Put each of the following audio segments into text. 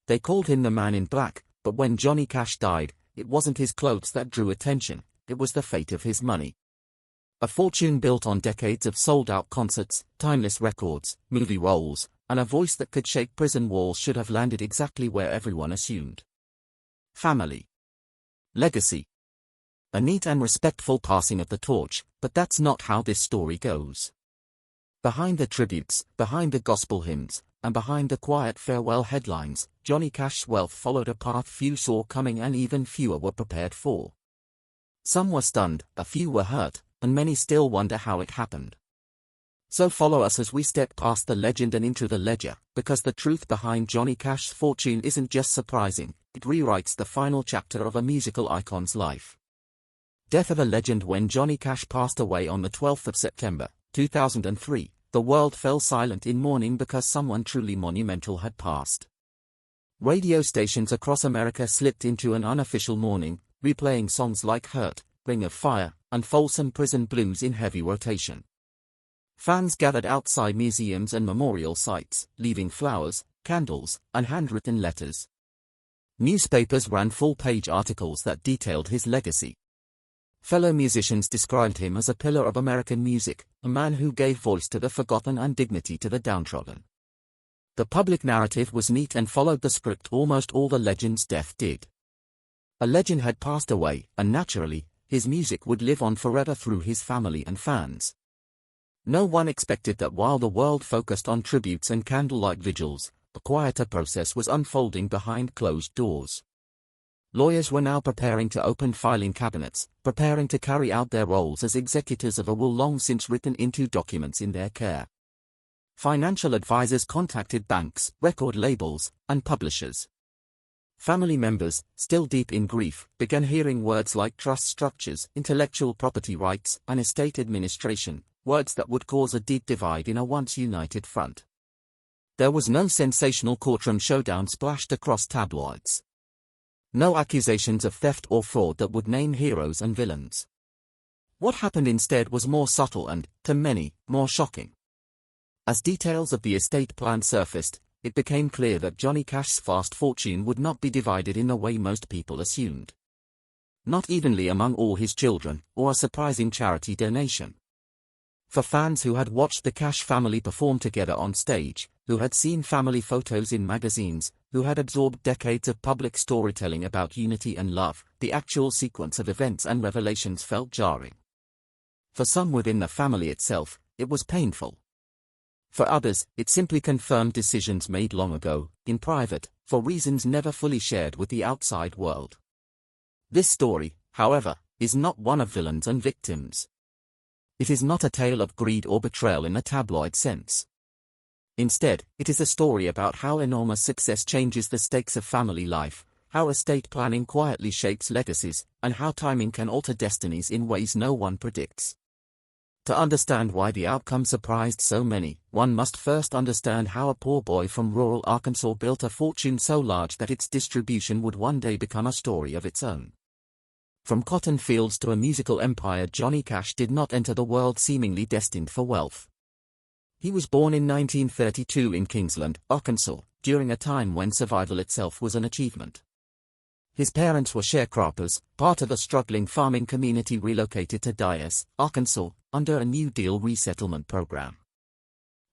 They called him the Man in Black, but when Johnny Cash died, it wasn't his clothes that drew attention, it was the fate of his money. A fortune built on decades of sold-out concerts, timeless records, movie roles, and a voice that could shake prison walls should have landed exactly where everyone assumed. Family. Legacy. A neat and respectful passing of the torch, but that's not how this story goes. Behind the tributes, behind the gospel hymns, and behind the quiet farewell headlines, Johnny Cash's wealth followed a path few saw coming and even fewer were prepared for. Some were stunned, a few were hurt, and many still wonder how it happened. So follow us as we step past the legend and into the ledger, because the truth behind Johnny Cash's fortune isn't just surprising, it rewrites the final chapter of a musical icon's life. Death of a legend. When Johnny Cash passed away on the 12th of September, 2003, the world fell silent in mourning because someone truly monumental had passed. Radio stations across America slipped into an unofficial mourning, replaying songs like Hurt, Ring of Fire, and Folsom Prison Blues in heavy rotation. Fans gathered outside museums and memorial sites, leaving flowers, candles, and handwritten letters. Newspapers ran full-page articles that detailed his legacy. Fellow musicians described him as a pillar of American music, a man who gave voice to the forgotten and dignity to the downtrodden. The public narrative was neat and followed the script almost all the legend's death did. A legend had passed away, and naturally, his music would live on forever through his family and fans. No one expected that while the world focused on tributes and candlelight vigils, a quieter process was unfolding behind closed doors. Lawyers were now preparing to open filing cabinets, preparing to carry out their roles as executors of a will long since written into documents in their care. Financial advisors contacted banks, record labels, and publishers. Family members, still deep in grief, began hearing words like trust structures, intellectual property rights, and estate administration, words that would cause a deep divide in a once united front. There was no sensational courtroom showdown splashed across tabloids. No accusations of theft or fraud that would name heroes and villains. What happened instead was more subtle and, to many, more shocking. As details of the estate plan surfaced, it became clear that Johnny Cash's vast fortune would not be divided in the way most people assumed. Not evenly among all his children, or a surprising charity donation. For fans who had watched the Cash family perform together on stage, who had seen family photos in magazines, who had absorbed decades of public storytelling about unity and love, the actual sequence of events and revelations felt jarring. For some within the family itself, it was painful. For others, it simply confirmed decisions made long ago, in private, for reasons never fully shared with the outside world. This story, however, is not one of villains and victims. It is not a tale of greed or betrayal in a tabloid sense. Instead, it is a story about how enormous success changes the stakes of family life, how estate planning quietly shapes legacies, and how timing can alter destinies in ways no one predicts. To understand why the outcome surprised so many, one must first understand how a poor boy from rural Arkansas built a fortune so large that its distribution would one day become a story of its own. From cotton fields to a musical empire, Johnny Cash did not enter the world seemingly destined for wealth. He was born in 1932 in Kingsland, Arkansas, during a time when survival itself was an achievement. His parents were sharecroppers, part of a struggling farming community relocated to Dyess, Arkansas, under a New Deal resettlement program.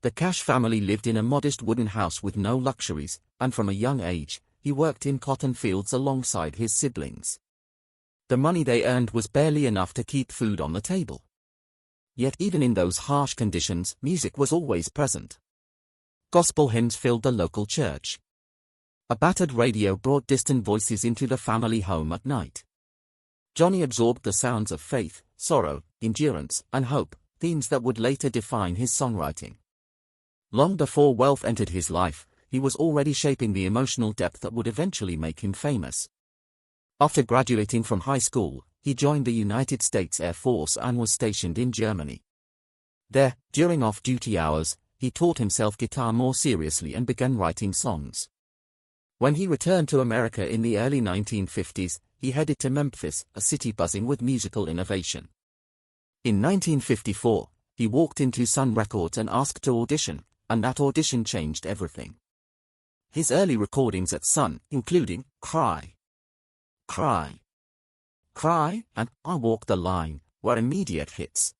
The Cash family lived in a modest wooden house with no luxuries, and from a young age, he worked in cotton fields alongside his siblings. The money they earned was barely enough to keep food on the table. Yet even in those harsh conditions, music was always present. Gospel hymns filled the local church. A battered radio brought distant voices into the family home at night. Johnny absorbed the sounds of faith, sorrow, endurance, and hope, themes that would later define his songwriting. Long before wealth entered his life, he was already shaping the emotional depth that would eventually make him famous. After graduating from high school, he joined the United States Air Force and was stationed in Germany. There, during off-duty hours, he taught himself guitar more seriously and began writing songs. When he returned to America in the early 1950s, he headed to Memphis, a city buzzing with musical innovation. In 1954, he walked into Sun Records and asked to audition, and that audition changed everything. His early recordings at Sun, including Cry, Cry, Cry, and I Walk the Line, were immediate hits.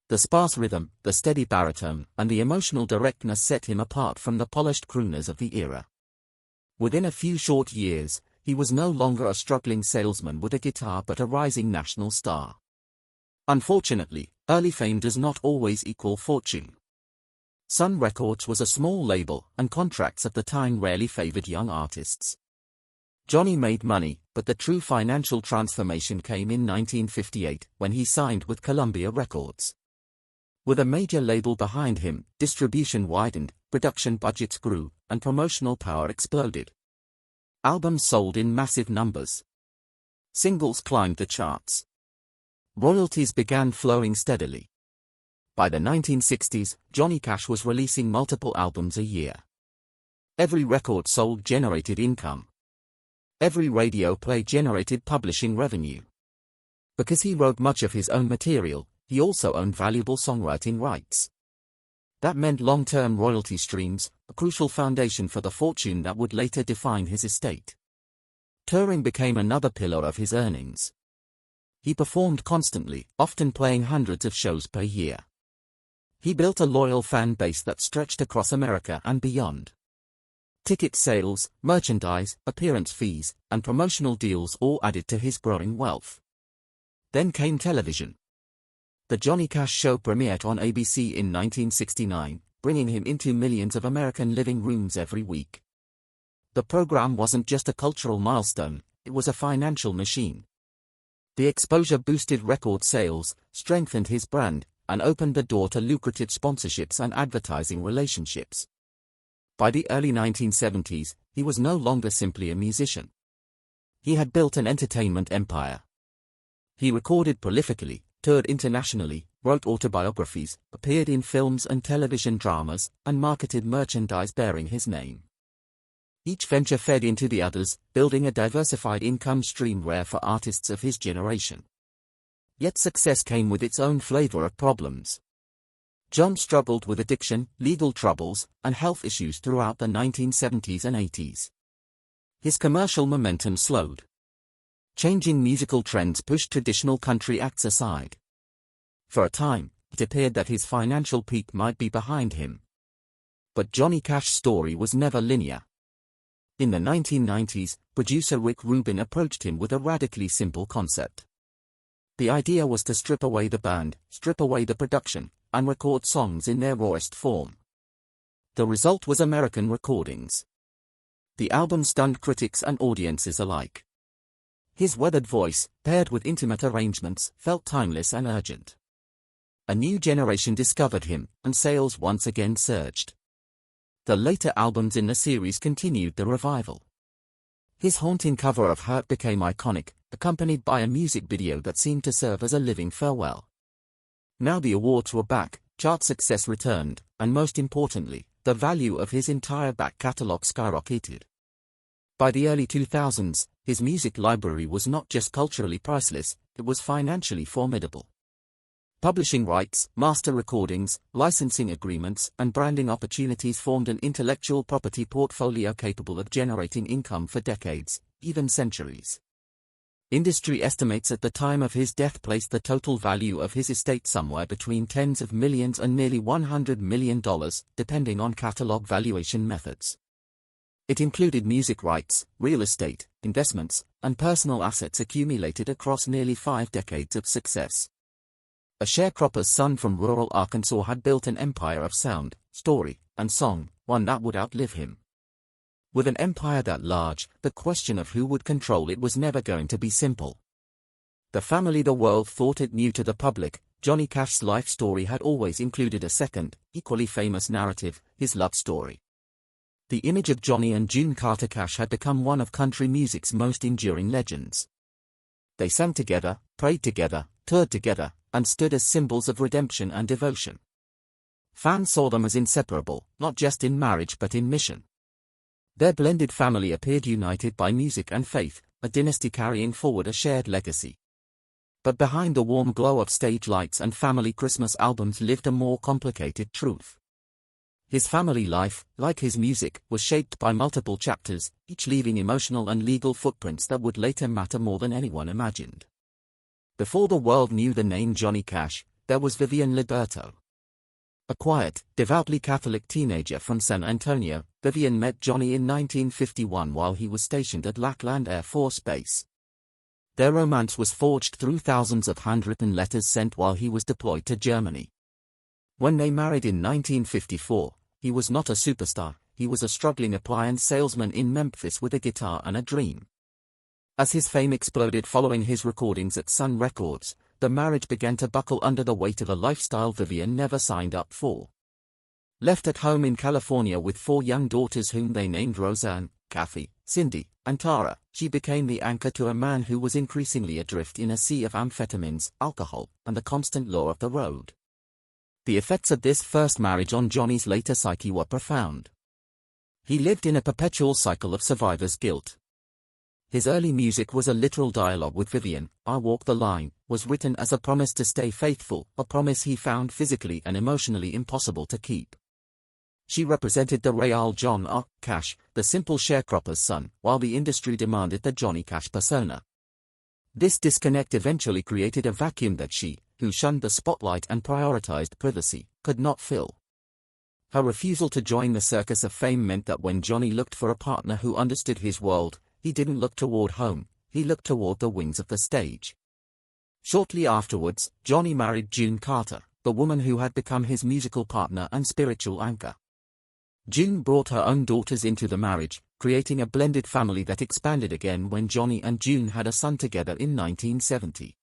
The sparse rhythm, the steady baritone, and the emotional directness set him apart from the polished crooners of the era. Within a few short years, he was no longer a struggling salesman with a guitar but a rising national star. Unfortunately, early fame does not always equal fortune. Sun Records was a small label, and contracts at the time rarely favored young artists. Johnny made money, but the true financial transformation came in 1958, when he signed with Columbia Records. With a major label behind him, distribution widened, production budgets grew, and promotional power exploded. Albums sold in massive numbers. Singles climbed the charts. Royalties began flowing steadily. By the 1960s, Johnny Cash was releasing multiple albums a year. Every record sold generated income. Every radio play generated publishing revenue. Because he wrote much of his own material, he also owned valuable songwriting rights. That meant long-term royalty streams, a crucial foundation for the fortune that would later define his estate. Touring became another pillar of his earnings. He performed constantly, often playing hundreds of shows per year. He built a loyal fan base that stretched across America and beyond. Ticket sales, merchandise, appearance fees, and promotional deals all added to his growing wealth. Then came television. The Johnny Cash Show premiered on ABC in 1969, bringing him into millions of American living rooms every week. The program wasn't just a cultural milestone, it was a financial machine. The exposure boosted record sales, strengthened his brand, and opened the door to lucrative sponsorships and advertising relationships. By the early 1970s, he was no longer simply a musician. He had built an entertainment empire. He recorded prolifically, toured internationally, wrote autobiographies, appeared in films and television dramas, and marketed merchandise bearing his name. Each venture fed into the others, building a diversified income stream rare for artists of his generation. Yet success came with its own flavor of problems. John struggled with addiction, legal troubles, and health issues throughout the 1970s and 80s. His commercial momentum slowed. Changing musical trends pushed traditional country acts aside. For a time, it appeared that his financial peak might be behind him. But Johnny Cash's story was never linear. In the 1990s, producer Rick Rubin approached him with a radically simple concept. The idea was to strip away the band, strip away the production, and record songs in their rawest form. The result was American Recordings. The album stunned critics and audiences alike. His weathered voice, paired with intimate arrangements, felt timeless and urgent. A new generation discovered him, and sales once again surged. The later albums in the series continued the revival. His haunting cover of Hurt became iconic, accompanied by a music video that seemed to serve as a living farewell. Now the awards were back, chart success returned, and most importantly, the value of his entire back catalog skyrocketed. By the early 2000s, his music library was not just culturally priceless, it was financially formidable. Publishing rights, master recordings, licensing agreements, and branding opportunities formed an intellectual property portfolio capable of generating income for decades, even centuries. Industry estimates at the time of his death placed the total value of his estate somewhere between tens of millions and nearly $100 million, depending on catalog valuation methods. It included music rights, real estate, investments, and personal assets accumulated across nearly 5 decades of success. A sharecropper's son from rural Arkansas had built an empire of sound, story, and song, one that would outlive him. With an empire that large, the question of who would control it was never going to be simple. The family the world thought it knew to the public, Johnny Cash's life story had always included a second, equally famous narrative, his love story. The image of Johnny and June Carter Cash had become one of country music's most enduring legends. They sang together, prayed together, toured together, and stood as symbols of redemption and devotion. Fans saw them as inseparable, not just in marriage but in mission. Their blended family appeared united by music and faith, a dynasty carrying forward a shared legacy. But behind the warm glow of stage lights and family Christmas albums lived a more complicated truth. His family life, like his music, was shaped by multiple chapters, each leaving emotional and legal footprints that would later matter more than anyone imagined. Before the world knew the name Johnny Cash, there was Vivian Liberto. A quiet, devoutly Catholic teenager from San Antonio, Vivian met Johnny in 1951 while he was stationed at Lackland Air Force Base. Their romance was forged through thousands of handwritten letters sent while he was deployed to Germany. When they married in 1954, he was not a superstar, he was a struggling appliance salesman in Memphis with a guitar and a dream. As his fame exploded following his recordings at Sun Records, the marriage began to buckle under the weight of a lifestyle Vivian never signed up for. Left at home in California with 4 young daughters whom they named Roseanne, Kathy, Cindy, and Tara, she became the anchor to a man who was increasingly adrift in a sea of amphetamines, alcohol, and the constant law of the road. The effects of this first marriage on Johnny's later psyche were profound. He lived in a perpetual cycle of survivor's guilt. His early music was a literal dialogue with Vivian. "I Walk the Line" was written as a promise to stay faithful, a promise he found physically and emotionally impossible to keep. She represented the real John R. Cash, the simple sharecropper's son, while the industry demanded the Johnny Cash persona. This disconnect eventually created a vacuum that she, who shunned the spotlight and prioritized privacy, could not fill. Her refusal to join the circus of fame meant that when Johnny looked for a partner who understood his world, he didn't look toward home, he looked toward the wings of the stage. Shortly afterwards, Johnny married June Carter, the woman who had become his musical partner and spiritual anchor. June brought her own daughters into the marriage, creating a blended family that expanded again when Johnny and June had a son together in 1970.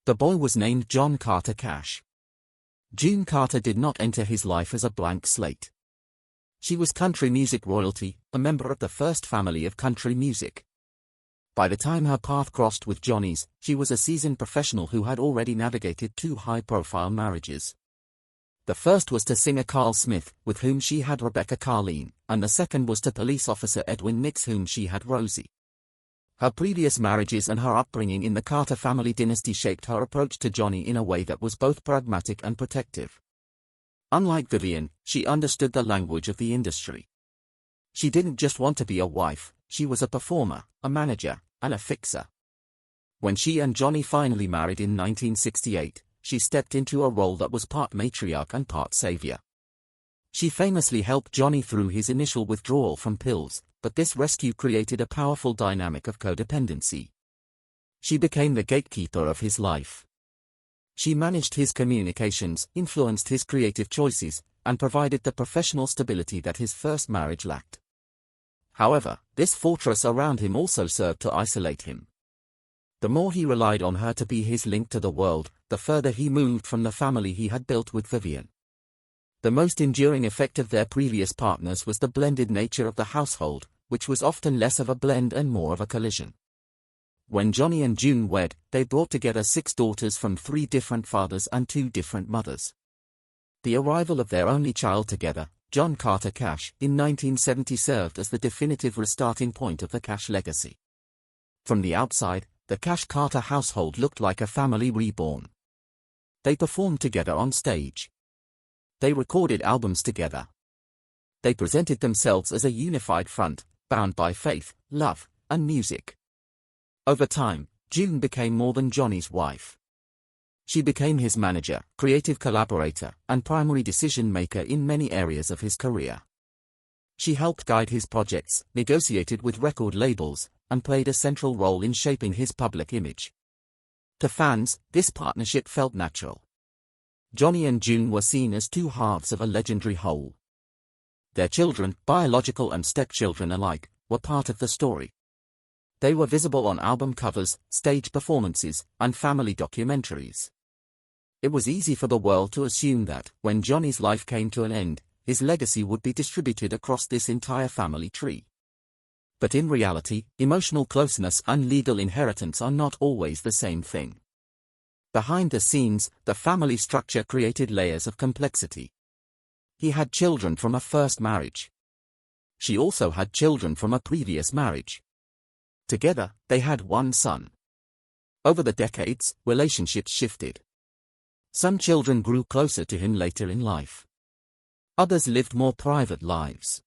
The boy was named John Carter Cash. June Carter did not enter his life as a blank slate. She was country music royalty, a member of the first family of country music. By the time her path crossed with Johnny's, she was a seasoned professional who had already navigated 2 high-profile marriages. The first was to singer Carl Smith, with whom she had Rebecca Carlene, and the second was to police officer Edwin Nix, whom she had Rosie. Her previous marriages and her upbringing in the Carter family dynasty shaped her approach to Johnny in a way that was both pragmatic and protective. Unlike Vivian, she understood the language of the industry. She didn't just want to be a wife, she was a performer, a manager, and a fixer. When she and Johnny finally married in 1968, she stepped into a role that was part matriarch and part savior. She famously helped Johnny through his initial withdrawal from pills, but this rescue created a powerful dynamic of codependency. She became the gatekeeper of his life. She managed his communications, influenced his creative choices, and provided the professional stability that his first marriage lacked. However, this fortress around him also served to isolate him. The more he relied on her to be his link to the world, the further he moved from the family he had built with Vivian. The most enduring effect of their previous partners was the blended nature of the household, which was often less of a blend and more of a collision. When Johnny and June wed, they brought together 6 daughters from 3 different fathers and 2 different mothers. The arrival of their only child together, John Carter Cash, in 1970 served as the definitive restarting point of the Cash legacy. From the outside, the Cash-Carter household looked like a family reborn. They performed together on stage. They recorded albums together. They presented themselves as a unified front, bound by faith, love, and music. Over time, June became more than Johnny's wife. She became his manager, creative collaborator, and primary decision-maker in many areas of his career. She helped guide his projects, negotiated with record labels, and played a central role in shaping his public image. To fans, this partnership felt natural. Johnny and June were seen as 2 halves of a legendary whole. Their children, biological and stepchildren alike, were part of the story. They were visible on album covers, stage performances, and family documentaries. It was easy for the world to assume that, when Johnny's life came to an end, his legacy would be distributed across this entire family tree. But in reality, emotional closeness and legal inheritance are not always the same thing. Behind the scenes, the family structure created layers of complexity. He had children from a first marriage. She also had children from a previous marriage. Together, they had 1 son. Over the decades, relationships shifted. Some children grew closer to him later in life. Others lived more private lives.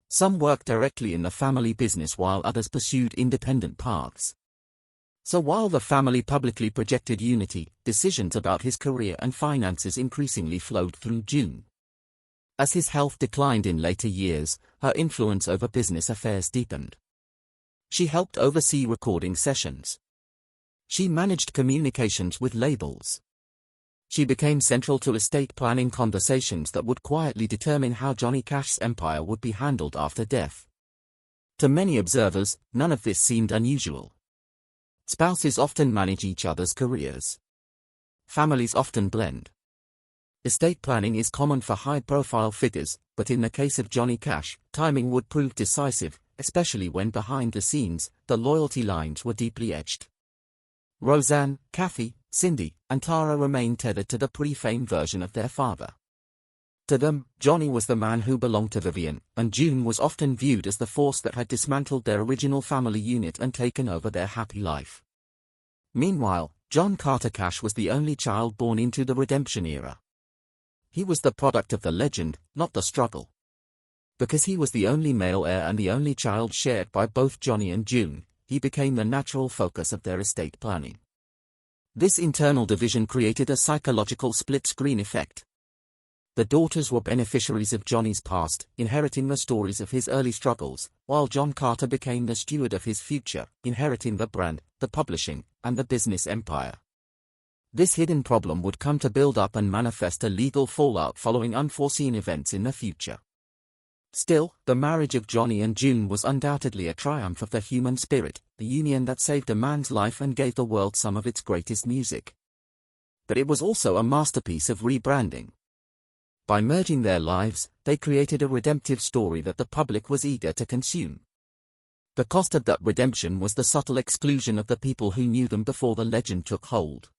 Some worked directly in the family business while others pursued independent paths. So while the family publicly projected unity, decisions about his career and finances increasingly flowed through June. As his health declined in later years, her influence over business affairs deepened. She helped oversee recording sessions. She managed communications with labels. She became central to estate planning conversations that would quietly determine how Johnny Cash's empire would be handled after death. To many observers, none of this seemed unusual. Spouses often manage each other's careers. Families often blend. Estate planning is common for high-profile figures, but in the case of Johnny Cash, timing would prove decisive, especially when behind the scenes, the loyalty lines were deeply etched. Roseanne, Kathy, Cindy, and Tara remained tethered to the pre-fame version of their father. To them, Johnny was the man who belonged to Vivian, and June was often viewed as the force that had dismantled their original family unit and taken over their happy life. Meanwhile, John Carter Cash was the only child born into the redemption era. He was the product of the legend, not the struggle. Because he was the only male heir and the only child shared by both Johnny and June, he became the natural focus of their estate planning. This internal division created a psychological split-screen effect. The daughters were beneficiaries of Johnny's past, inheriting the stories of his early struggles, while John Carter became the steward of his future, inheriting the brand, the publishing, and the business empire. This hidden problem would come to build up and manifest a legal fallout following unforeseen events in the future. Still, the marriage of Johnny and June was undoubtedly a triumph of the human spirit, the union that saved a man's life and gave the world some of its greatest music. But it was also a masterpiece of rebranding. By merging their lives, they created a redemptive story that the public was eager to consume. The cost of that redemption was the subtle exclusion of the people who knew them before the legend took hold.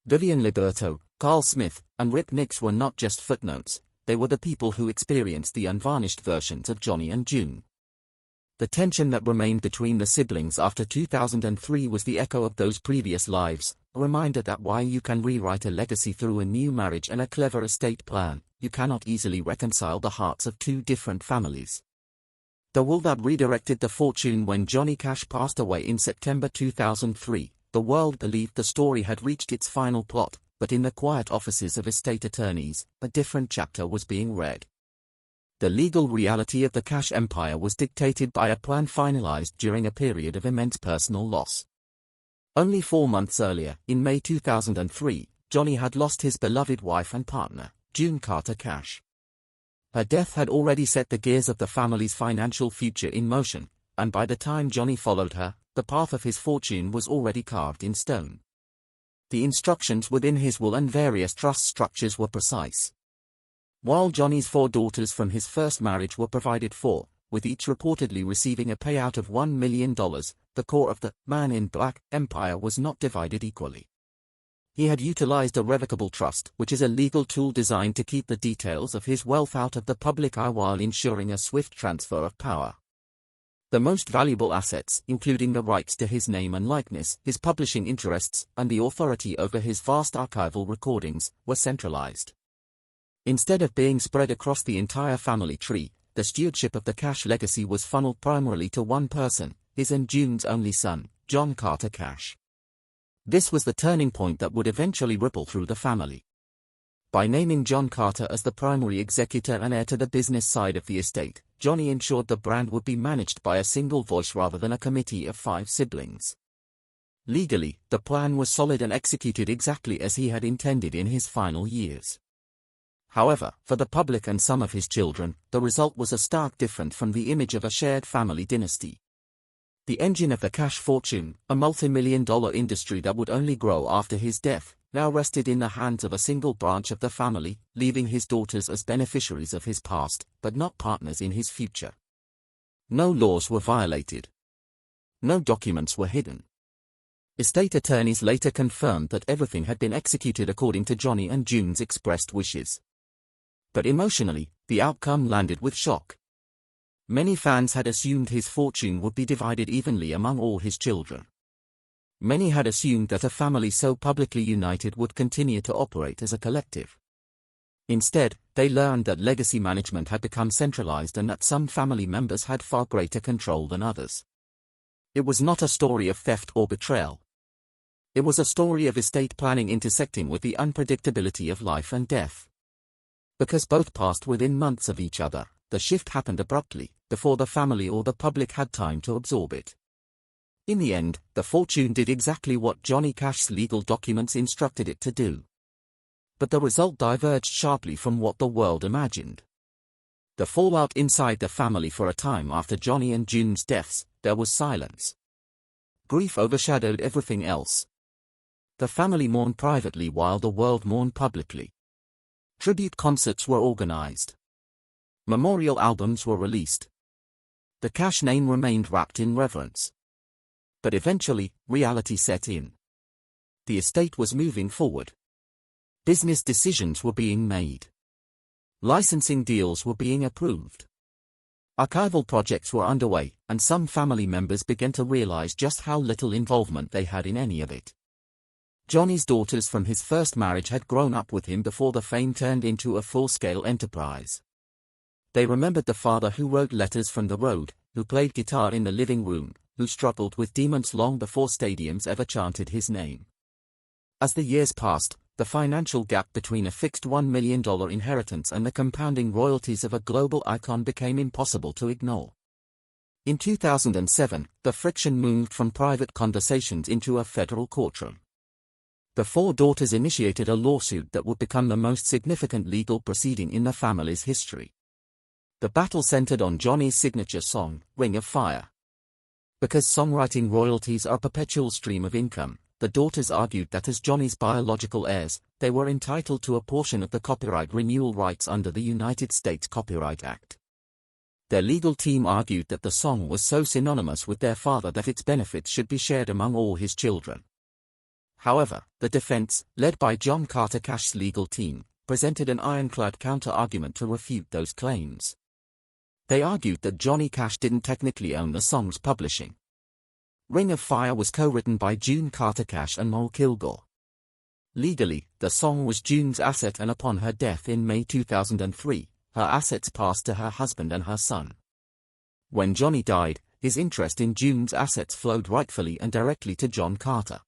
Vivian Liberto, Carl Smith, and Rick Nix were not just footnotes. They were the people who experienced the unvarnished versions of Johnny and June. The tension that remained between the siblings after 2003 was the echo of those previous lives, a reminder that while you can rewrite a legacy through a new marriage and a clever estate plan, you cannot easily reconcile the hearts of two different families. The will that redirected the fortune when Johnny Cash passed away in September 2003, the world believed the story had reached its final plot. But in the quiet offices of estate attorneys, a different chapter was being read. The legal reality of the Cash empire was dictated by a plan finalized during a period of immense personal loss. Only 4 months earlier, in May 2003, Johnny had lost his beloved wife and partner, June Carter Cash. Her death had already set the gears of the family's financial future in motion, and by the time Johnny followed her, the path of his fortune was already carved in stone. The instructions within his will and various trust structures were precise. While Johnny's 4 daughters from his first marriage were provided for, with each reportedly receiving a payout of $1 million, the core of the Man in Black empire was not divided equally. He had utilized a revocable trust, which is a legal tool designed to keep the details of his wealth out of the public eye while ensuring a swift transfer of power. The most valuable assets, including the rights to his name and likeness, his publishing interests, and the authority over his vast archival recordings, were centralized. Instead of being spread across the entire family tree, the stewardship of the Cash legacy was funneled primarily to one person, his and June's only son, John Carter Cash. This was the turning point that would eventually ripple through the family. By naming John Carter as the primary executor and heir to the business side of the estate, Johnny ensured the brand would be managed by a single voice rather than a committee of 5 siblings. Legally, the plan was solid and executed exactly as he had intended in his final years. However, for the public and some of his children, the result was a stark different from the image of a shared family dynasty. The engine of the Cash fortune, a multi-million-dollar industry that would only grow after his death, now rested in the hands of a single branch of the family, leaving his daughters as beneficiaries of his past, but not partners in his future. No laws were violated. No documents were hidden. Estate attorneys later confirmed that everything had been executed according to Johnny and June's expressed wishes. But emotionally, the outcome landed with shock. Many fans had assumed his fortune would be divided evenly among all his children. Many had assumed that a family so publicly united would continue to operate as a collective. Instead, they learned that legacy management had become centralized and that some family members had far greater control than others. It was not a story of theft or betrayal. It was a story of estate planning intersecting with the unpredictability of life and death. Because both passed within months of each other, the shift happened abruptly, before the family or the public had time to absorb it. In the end, the fortune did exactly what Johnny Cash's legal documents instructed it to do. But the result diverged sharply from what the world imagined. The fallout inside the family. For a time after Johnny and June's deaths, there was silence. Grief overshadowed everything else. The family mourned privately while the world mourned publicly. Tribute concerts were organized. Memorial albums were released. The Cash name remained wrapped in reverence. But eventually, reality set in. The estate was moving forward. Business decisions were being made. Licensing deals were being approved. Archival projects were underway, and some family members began to realize just how little involvement they had in any of it. Johnny's daughters from his first marriage had grown up with him before the fame turned into a full-scale enterprise. They remembered the father who wrote letters from the road, who played guitar in the living room, who struggled with demons long before stadiums ever chanted his name. As the years passed, the financial gap between a fixed $1 million inheritance and the compounding royalties of a global icon became impossible to ignore. In 2007, the friction moved from private conversations into a federal courtroom. The four daughters initiated a lawsuit that would become the most significant legal proceeding in the family's history. The battle centered on Johnny's signature song, Ring of Fire. Because songwriting royalties are a perpetual stream of income, the daughters argued that as Johnny's biological heirs, they were entitled to a portion of the copyright renewal rights under the United States Copyright Act. Their legal team argued that the song was so synonymous with their father that its benefits should be shared among all his children. However, the defense, led by John Carter Cash's legal team, presented an ironclad counter-argument to refute those claims. They argued that Johnny Cash didn't technically own the song's publishing. Ring of Fire was co-written by June Carter Cash and Noel Kilgore. Legally, the song was June's asset, and upon her death in May 2003, her assets passed to her husband and her son. When Johnny died, his interest in June's assets flowed rightfully and directly to John Carter.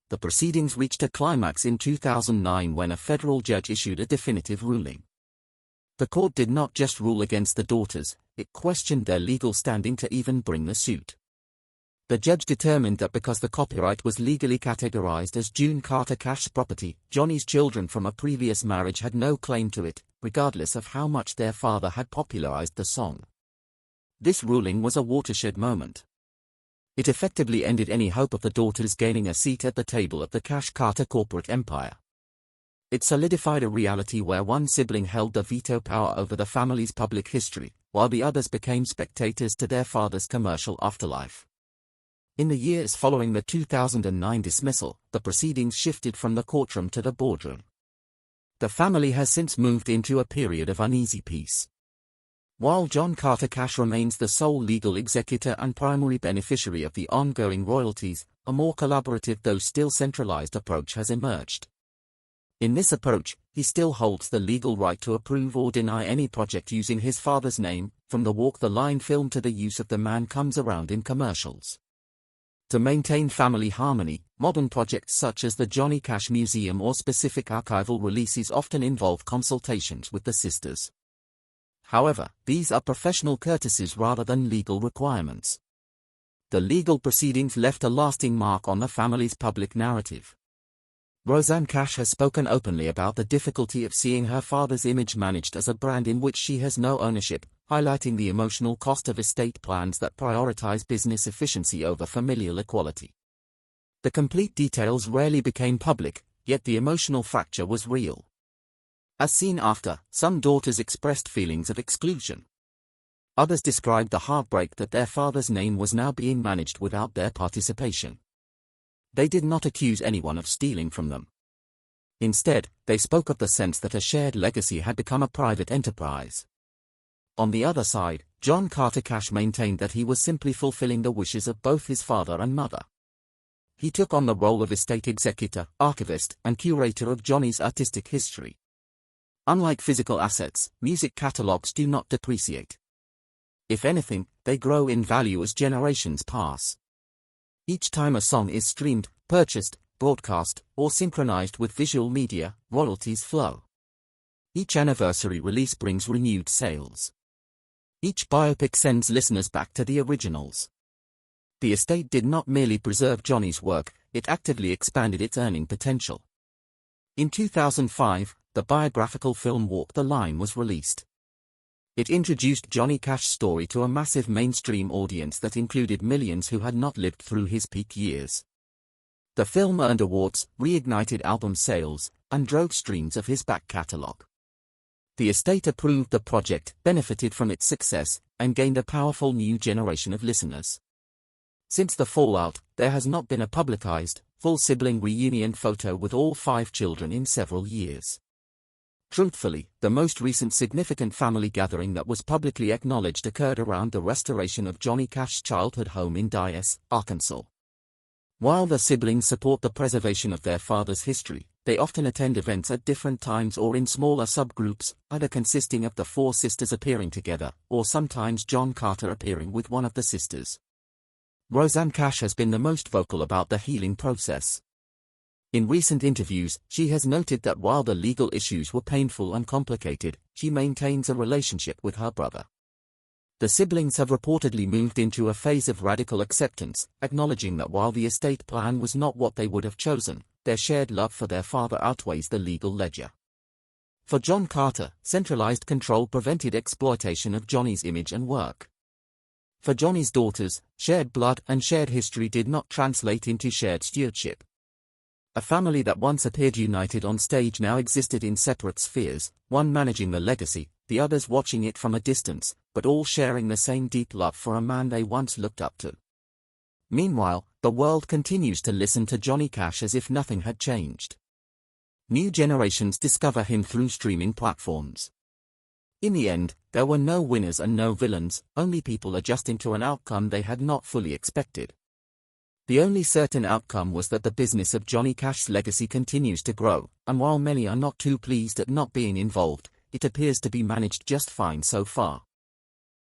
The proceedings reached a climax in 2009 when a federal judge issued a definitive ruling. The court did not just rule against the daughters, it questioned their legal standing to even bring the suit. The judge determined that because the copyright was legally categorized as June Carter Cash's property, Johnny's children from a previous marriage had no claim to it, regardless of how much their father had popularized the song. This ruling was a watershed moment. It effectively ended any hope of the daughters gaining a seat at the table of the Cash-Carter corporate empire. It solidified a reality where one sibling held the veto power over the family's public history, while the others became spectators to their father's commercial afterlife. In the years following the 2009 dismissal, the proceedings shifted from the courtroom to the boardroom. The family has since moved into a period of uneasy peace. While John Carter Cash remains the sole legal executor and primary beneficiary of the ongoing royalties, a more collaborative though still centralized approach has emerged. In this approach, he still holds the legal right to approve or deny any project using his father's name, from the Walk the Line film to the use of The Man Comes Around in commercials. To maintain family harmony, modern projects such as the Johnny Cash Museum or specific archival releases often involve consultations with the sisters. However, these are professional courtesies rather than legal requirements. The legal proceedings left a lasting mark on the family's public narrative. Rosanne Cash has spoken openly about the difficulty of seeing her father's image managed as a brand in which she has no ownership, highlighting the emotional cost of estate plans that prioritize business efficiency over familial equality. The complete details rarely became public, yet the emotional fracture was real. As seen after, some daughters expressed feelings of exclusion. Others described the heartbreak that their father's name was now being managed without their participation. They did not accuse anyone of stealing from them. Instead, they spoke of the sense that a shared legacy had become a private enterprise. On the other side, John Carter Cash maintained that he was simply fulfilling the wishes of both his father and mother. He took on the role of estate executor, archivist, and curator of Johnny's artistic history. Unlike physical assets, music catalogs do not depreciate. If anything, they grow in value as generations pass. Each time a song is streamed, purchased, broadcast, or synchronized with visual media, royalties flow. Each anniversary release brings renewed sales. Each biopic sends listeners back to the originals. The estate did not merely preserve Johnny's work, it actively expanded its earning potential. In 2005, the biographical film Walk the Line was released. It introduced Johnny Cash's story to a massive mainstream audience that included millions who had not lived through his peak years. The film earned awards, reignited album sales, and drove streams of his back catalog. The estate approved the project, benefited from its success, and gained a powerful new generation of listeners. Since the fallout, there has not been a publicized, full sibling reunion photo with all 5 children in several years. Truthfully, the most recent significant family gathering that was publicly acknowledged occurred around the restoration of Johnny Cash's childhood home in Dyess, Arkansas. While the siblings support the preservation of their father's history, they often attend events at different times or in smaller subgroups, either consisting of the 4 sisters appearing together, or sometimes John Carter appearing with one of the sisters. Rosanne Cash has been the most vocal about the healing process. In recent interviews, she has noted that while the legal issues were painful and complicated, she maintains a relationship with her brother. The siblings have reportedly moved into a phase of radical acceptance, acknowledging that while the estate plan was not what they would have chosen, their shared love for their father outweighs the legal ledger. For John Carter, centralized control prevented exploitation of Johnny's image and work. For Johnny's daughters, shared blood and shared history did not translate into shared stewardship. A family that once appeared united on stage now existed in separate spheres, one managing the legacy, the others watching it from a distance, but all sharing the same deep love for a man they once looked up to. Meanwhile, the world continues to listen to Johnny Cash as if nothing had changed. New generations discover him through streaming platforms. In the end, there were no winners and no villains, only people adjusting to an outcome they had not fully expected. The only certain outcome was that the business of Johnny Cash's legacy continues to grow, and while many are not too pleased at not being involved, it appears to be managed just fine so far.